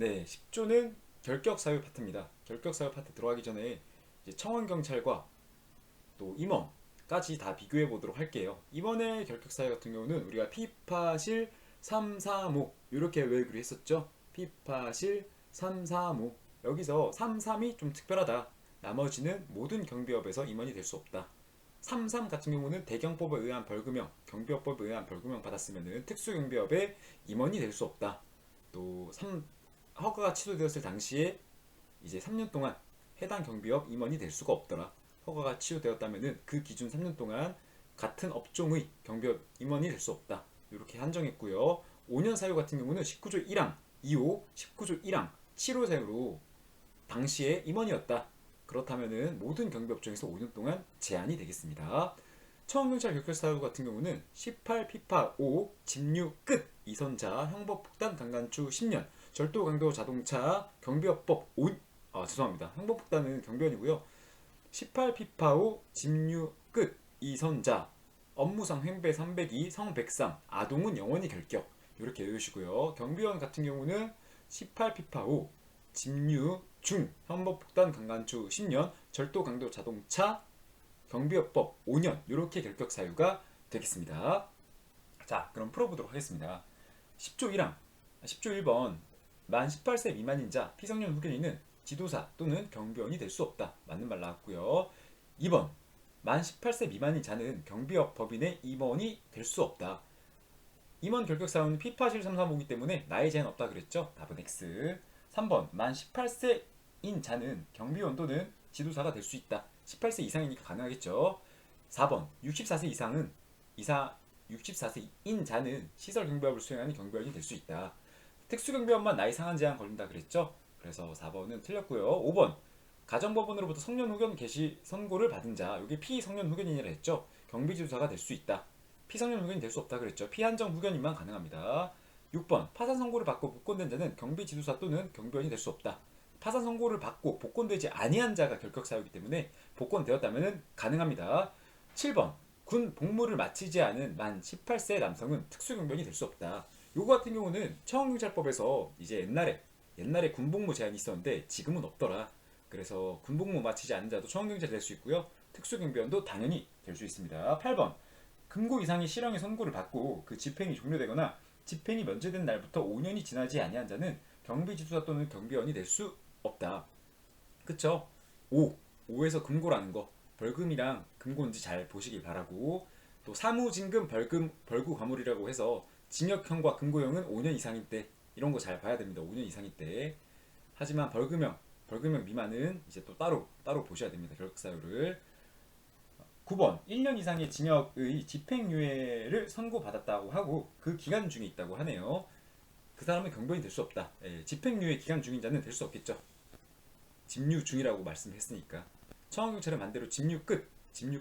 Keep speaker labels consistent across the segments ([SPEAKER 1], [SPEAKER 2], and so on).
[SPEAKER 1] 네, 10조는 결격사유 파트입니다. 결격사유 파트 들어가기 전에 이제 청원경찰과 또 임원까지 다 비교해 보도록 할게요. 이번에 결격사유 같은 경우는 우리가 피파실 335 이렇게 외우기로 했었죠. 피파실 335 여기서 33이 좀 특별하다. 나머지는 모든 경비업에서 임원이 될 수 없다. 33 같은 경우는 대경법에 의한 벌금형, 경비업법에 의한 벌금형 받았으면 특수경비업의 임원이 될 수 없다. 또 허가가 취소되었을 당시에 이제 3년 동안 해당 경비업 임원이 될 수가 없더라. 허가가 취소되었다면 그 기준 3년 동안 같은 업종의 경비업 임원이 될 수 없다. 이렇게 한정했고요. 5년 사유 같은 경우는 19조 1항 2호, 19조 1항 7호 사유로 당시에 임원이었다. 그렇다면 모든 경비업종에서 5년 동안 제한이 되겠습니다. 청원경찰 결격사유 같은 경우는 18피파 5 집류 끝 이선자 형법폭탄 강간추 10년 절도강도 자동차 경비업법 5 죄송합니다. 형법폭탄은 경비원이고요. 18피파 5 집류 끝 이선자 업무상 횡배 302 성 103 아동은 영원히 결격 이렇게 외우시고요. 경비원 같은 경우는 18피파 5 집류 중 형법폭탄 강간추 10년 절도강도 자동차 경비업법 5년 이렇게 결격 사유가 되겠습니다. 자, 그럼 풀어보도록 하겠습니다. 10조 1항 10조 1번 만 18세 미만인 자 피성년 후견인은 지도사 또는 경비원이 될 수 없다. 맞는 말 나왔고요. 2번 만 18세 미만인 자는 경비업 법인의 임원이 될 수 없다. 임원 결격 사유는 피파실 335이기 때문에 나이 제한 없다 그랬죠. 답은 X. 3번 만 18세인 자는 경비원 또는 지도사가 될 수 있다. 18세 이상이니까 가능하겠죠. 4번 64세 이상은 64세인 자는 시설 경비업을 수행하는 경비원이 될 수 있다. 특수경비원만 나이 상한 제한 걸린다 그랬죠. 그래서 4번은 틀렸고요. 5번 가정법원으로부터 성년 후견 개시 선고를 받은 자 여기 피성년 후견인이라 했죠. 경비지도사가 될 수 있다. 피성년 후견이 될 수 없다 그랬죠. 피한정 후견인만 가능합니다. 6번 파산 선고를 받고 복권된 자는 경비지도사 또는 경비원이 될 수 없다. 파산 선고를 받고 복권되지 아니한 자가 결격 사유이기 때문에 복권되었다면 가능합니다. 7번 군 복무를 마치지 않은 만 18세 남성은 특수경비원이 될 수 없다. 요거 같은 경우는 청원경찰법에서 이제 옛날에 군복무 제한이 있었는데 지금은 없더라. 그래서 군복무 마치지 않은 자도 청원경찰이 될 수 있고요. 특수경비원도 당연히 될 수 있습니다. 8번 금고 이상의 실형의 선고를 받고 그 집행이 종료되거나 집행이 면제된 날부터 5년이 지나지 아니한 자는 경비지도사 또는 경비원이 될 수 없다. 그쵸? 5에서 금고라는 거 벌금이랑 금고인지 잘 보시길 바라고. 또 사무징금 벌구 과물이라고 해서 징역형과 금고형은 5년 이상일 때 이런 거 잘 봐야 됩니다. 5년 이상일 때. 하지만 벌금형 미만은 이제 또 따로 보셔야 됩니다. 결격사유를. 9번 1년 이상의 징역의 집행유예를 선고받았다고 하고 그 기간 중에 있다고 하네요. 그 사람은 경비원이 될 수 없다. 집행유예 기간 중인 자는 될 수 없겠죠. 집유 중이라고 말씀했으니까. 청원경찰은 반대로 집유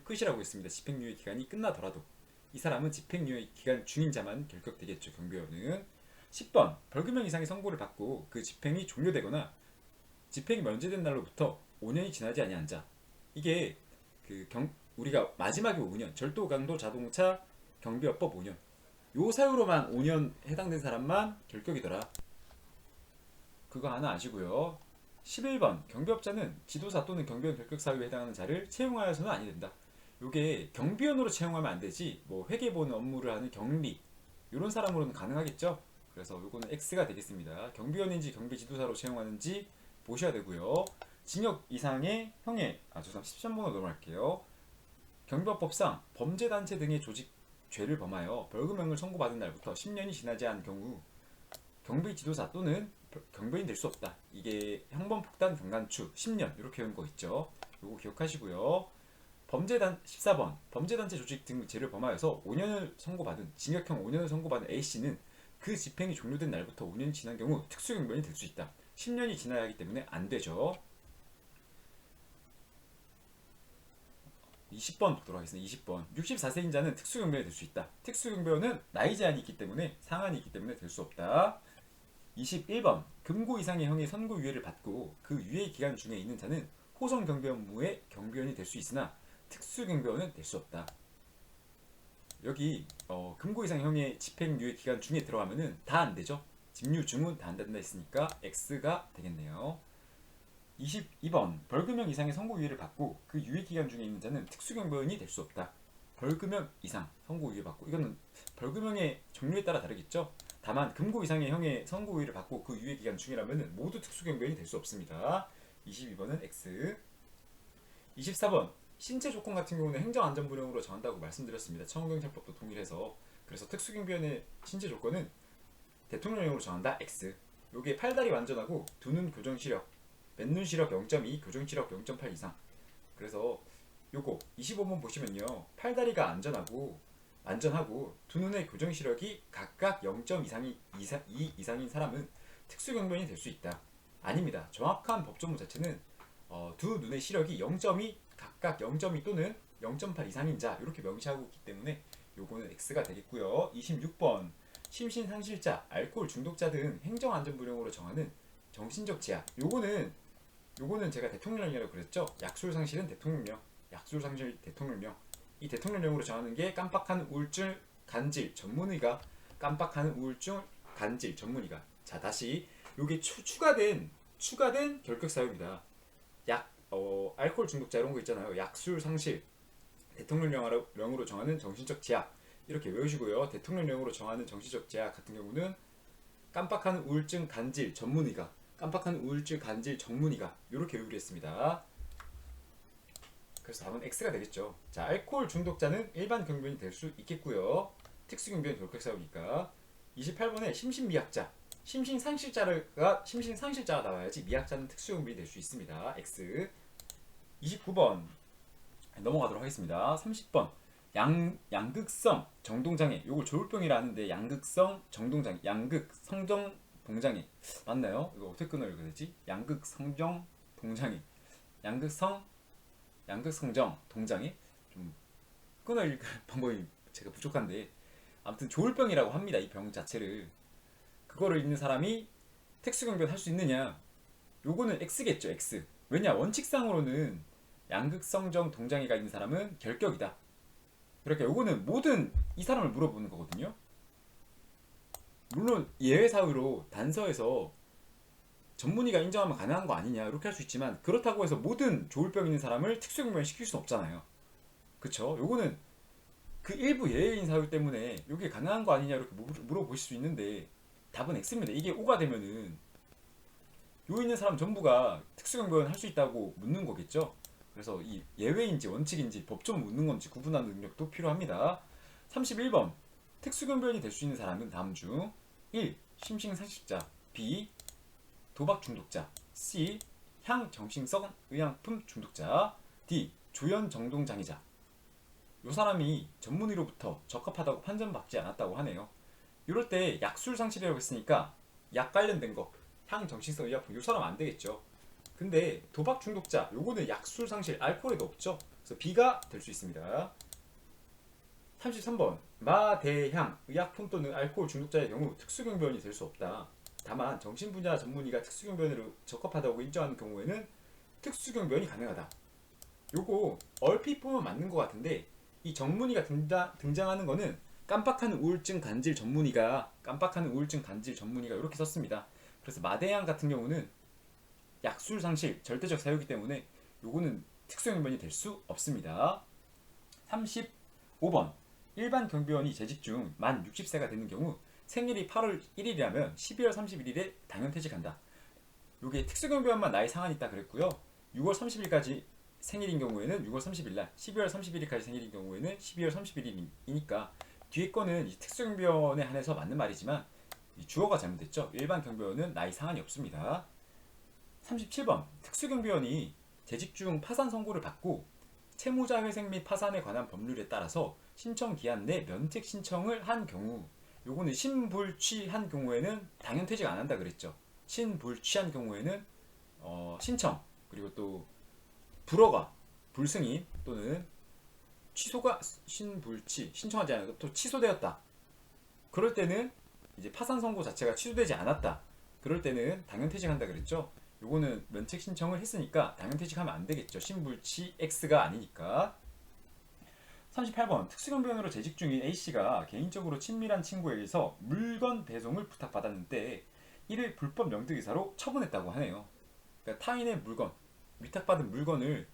[SPEAKER 1] 끝이라고 했습니다. 집행유예 기간이 끝나더라도 이 사람은 집행유예 기간 중인 자만 결격되겠죠. 경비원은. 10번 벌금형 이상의 선고를 받고 그 집행이 종료되거나 집행이 면제된 날로부터 5년이 지나지 아니한 자. 이게 우리가 마지막에 5년 절도 강도 자동차 경비업법 5년 요 사유로만 5년 해당된 사람만 결격이더라. 그거 하나 아시고요. 11번 경비업자는 지도사 또는 경비원 결격 사유에 해당하는 자를 채용하여서는 아니 된다. 요게 경비원으로 채용하면 안 되지 뭐 회계보는 업무를 하는 경비 이런 사람으로는 가능하겠죠. 그래서 요거는 X가 되겠습니다. 경비원인지 경비지도사로 채용하는지 보셔야 되고요. 징역 이상의 형의 죄송합니다. 13번으로 넘어갈게요. 경비법상 범죄단체 등의 조직 죄를 범하여 벌금형을 선고받은 날부터 10년이 지나지 않은 경우 경비지도사 또는 경비원이 될 수 없다. 이게 형범폭탄 강간추 10년 이렇게 한 거 있죠. 요거 기억하시고요. 14번 범죄단체 조직 등 죄를 범하여서 5년을 선고받은 징역형 5년을 선고받은 A씨는 그 집행이 종료된 날부터 5년이 지난 경우 특수경비원이 될 수 있다. 10년이 지나야 하기 때문에 안 되죠. 20번 보도록 하겠습니다. 20번 64세인 자는 특수경비원이 될 수 있다. 특수경비원은 나이 제한이 있기 때문에 상한이 있기 때문에 될 수 없다. 21번 금고 이상의 형의 선고유예를 받고 그 유예 기간 중에 있는 자는 호송경비업무의 경비원이 될 수 있으나 특수경비원은 될 수 없다. 여기 금고 이상 형의 집행유예 기간 중에 들어가면은 다 안 되죠. 집유 주문 다 한다 했으니까 X가 되겠네요. 22번 벌금형 이상의 선고유예를 받고 그 유예기간 중에 있는 자는 특수경비원이 될 수 없다. 벌금형 이상 선고유예 받고, 이거는 벌금형의 종류에 따라 다르겠죠. 다만 금고 이상의 형의 선고유예를 받고 그 유예기간 중이라면 모두 특수경비원이 될 수 없습니다. 22번은 X. 24번 신체 조건 같은 경우는 행정안전부령으로 정한다고 말씀드렸습니다. 청원경찰법도 동일해서. 그래서 특수경비원의 신체 조건은 대통령령으로 정한다. X. 요게 팔다리 완전하고 두 눈 교정 시력, 맨눈 시력 0.2, 교정 시력 0.8 이상. 그래서 요거 25번 보시면요, 팔다리가 안전하고 두 눈의 교정 시력이 각각 0.2 이상인 사람은 특수경비원이 될 수 있다. 아닙니다. 정확한 법조문 자체는 두 눈의 시력이 0.2 각각 0.2 또는 0.8 이상인 자 이렇게 명시하고 있기 때문에 요거는 X가 되겠고요. 26번 심신상실자, 알코올 중독자 등 행정안전부령으로 정하는 정신적 제약. 요거는 제가 대통령령이라고 그랬죠. 약술상실은 대통령령, 약술상실 대통령령. 이 대통령령으로 정하는 게 깜빡하는 우울증 간질 전문의가, 깜빡하는 우울증 간질 전문의가. 자, 다시 요게 추가된 결격사유입니다. 알코올 중독자 이런 거 있잖아요. 약술상실 대통령령으로 정하는 정신적 제약 이렇게 외우시고요. 대통령령으로 정하는 정신적 제약 같은 경우는 깜빡하는 우울증 간질 전문의가, 깜빡하는 우울증 간질 전문의가 이렇게 외우기로 했습니다. 그래서 답은 X가 되겠죠. 자, 알코올 중독자는 일반 경비원이 될 수 있겠고요. 특수경비원 결격사유니까. 28번에 심신미약자, 심신상실자가 나와야지 미약자는 특수경비원이 될 수 있습니다. X. 29번 넘어가도록 하겠습니다. 30번 양극성 정동장애, 요걸 조울병이라 하는데 양극성 정동장애, 양극성정 동장애 맞나요? 이거 어떻게 끊어 읽어야 되지? 양극성정 동장애, 양극성정 동장애, 좀 끊어 읽을 방법이 제가 부족한데 아무튼 조울병이라고 합니다. 이 병 자체를. 그거를 있는 사람이 특수경비원 할 수 있느냐? 요거는 X겠죠. X. 왜냐? 원칙상으로는 양극성정 동장애가 있는 사람은 결격이다. 그러니까 요거는 모든 이 사람을 물어보는 거거든요. 물론 예외 사유로 단서에서 전문의가 인정하면 가능한 거 아니냐 이렇게 할 수 있지만, 그렇다고 해서 모든 조울병 있는 사람을 특수경비원 시킬 수는 없잖아요. 그쵸? 요거는 그 일부 예외인 사유 때문에 요게 가능한 거 아니냐 이렇게 물어보실 수 있는데 답은 X입니다. 이게 O가 되면은 요 있는 사람 전부가 특수경비원 할 수 있다고 묻는 거겠죠. 그래서 이 예외인지 원칙인지 법조문 묻는 건지 구분하는 능력도 필요합니다. 31번 특수경비원이 될 수 있는 사람은 다음 중 1. 심신상실자, B. 도박 중독자, C. 향정신성 의약품 중독자, D. 조현 정동장애자. 요 사람이 전문의로부터 적합하다고 판정받지 않았다고 하네요. 이럴 때 약술상실이라고 했으니까 약 관련된 거, 향정신성 의약품, 요 사람 안 되겠죠. 근데 도박 중독자, 요거는 약술상실, 알코올에도 없죠. 그래서 B가 될 수 있습니다. 33번 마대향 의약품 또는 알코올 중독자의 경우 특수경비원이 될 수 없다. 다만 정신분야 전문의가 특수경비원으로 적합하다고 인정하는 경우에는 특수경비원이 가능하다. 요거 얼핏 보면 맞는 것 같은데 이 전문의가 등장하는 거는 깜빡하는 우울증 간질 전문의가 이렇게 썼습니다. 그래서 마대향 같은 경우는 약술상실 절대적 사유이기 때문에 요거는 특수경비원이 될 수 없습니다. 35번 일반 경비원이 재직 중 만 60세가 되는 경우 생일이 8월 1일이라면 12월 31일에 당연퇴직한다. 요게 특수경비원만 나이 상한이 있다 그랬고요. 6월 30일까지 생일인 경우에는 6월 30일날, 12월 31일까지 생일인 경우에는 12월 31일이니까 뒤에 거는 이 특수경비원에 한해서 맞는 말이지만 이 주어가 잘못됐죠. 일반 경비원은 나이 상한이 없습니다. 37번 특수경비원이 재직 중 파산 선고를 받고 채무자 회생 및 파산에 관한 법률에 따라서 신청 기한 내 면책 신청을 한 경우, 요거는 신불취한 경우에는 당연퇴직 안 한다 그랬죠. 신불취한 경우에는 신청, 그리고 또 불허가, 불승인 또는 취소가, 신불취 신청하지 않아도 또 취소되었다. 그럴 때는 이제 파산 선고 자체가 취소되지 않았다. 그럴 때는 당연퇴직한다 그랬죠. 요거는 면책 신청을 했으니까 당연퇴직하면 안 되겠죠. 신불치 X가 아니니까. 38번 특수경비원으로 재직 중인 A씨가 개인적으로 친밀한 친구에게서 물건 배송을 부탁받았는데 이를 불법 명득이사로 처분했다고 하네요. 그러니까 타인의 물건, 위탁받은 물건을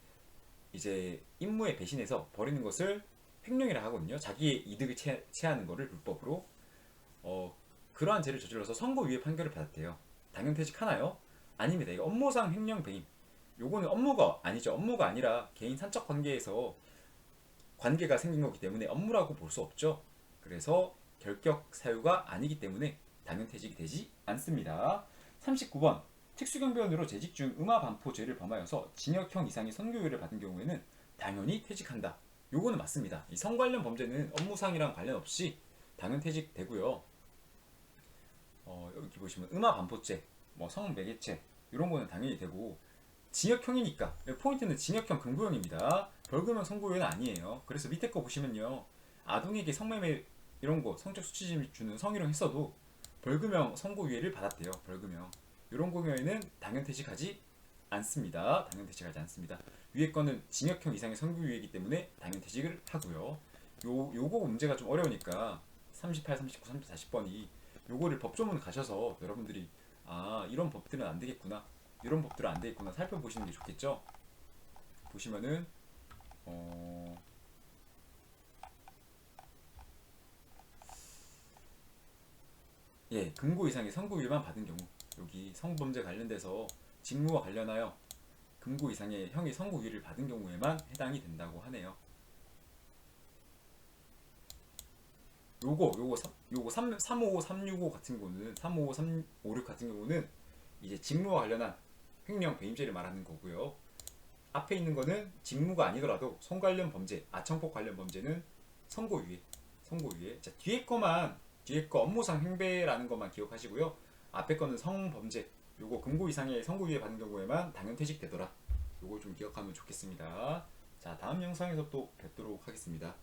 [SPEAKER 1] 이제 임무에 배신해서 버리는 것을 횡령이라 하거든요. 자기의 이득을 취하는 것을 불법으로. 그러한 죄를 저질러서 선고유예 판결을 받았대요. 당연퇴직하나요? 아닙니다. 이거 업무상 횡령 배임. 요거는 업무가 아니죠. 업무가 아니라 개인 사적 관계에서 관계가 생긴 거기 때문에 업무라고 볼 수 없죠. 그래서 결격 사유가 아니기 때문에 당연퇴직이 되지 않습니다. 39번 특수경비원으로 재직 중 음압반포죄를 범하여서 징역형 이상의 선고유예를 받은 경우에는 당연히 퇴직한다. 요거는 맞습니다. 이 성 관련 범죄는 업무상이랑 관련 없이 당연퇴직되고요. 여기 보시면 음압반포죄, 뭐 성매개죄 이런 거는 당연히 되고 징역형이니까 포인트는 징역형 금고형입니다. 벌금형 선고유예는 아니에요. 그래서 밑에 거 보시면요, 아동에게 성매매 이런 거 성적 수치심 주는 성희롱 했어도 벌금형 선고유예를 받았대요. 벌금형 이런 경우에는 당연퇴직하지 않습니다. 당연퇴직하지 않습니다. 위에 거는 징역형 이상의 선고유예이기 때문에 당연퇴직을 하고요. 요거 문제가 좀 어려우니까 38, 39, 30, 40번이 요거를 법조문 가셔서 여러분들이 이런 법들은 안 되겠구나, 이런 법들은 안 되겠구나 살펴보시는 게 좋겠죠. 보시면은 예, 금고 이상의 선고유예만 받은 경우, 여기 성범죄 관련돼서 직무와 관련하여 금고 이상의 형의 선고유예를 받은 경우에만 해당이 된다고 하네요. 요거 355, 365 같은 경우는 355, 356 같은 경우는 이제 직무와 관련한 횡령 배임죄를 말하는 거고요. 앞에 있는 거는 직무가 아니더라도 성 관련 범죄, 아청법 관련 범죄는 선고유예. 자, 뒤에 거 업무상 횡배라는 것만 기억하시고요. 앞에 거는 성범죄, 요거 금고 이상의 선고유예 받는 경우에만 당연퇴직되더라. 요거 좀 기억하면 좋겠습니다. 자, 다음 영상에서 또 뵙도록 하겠습니다.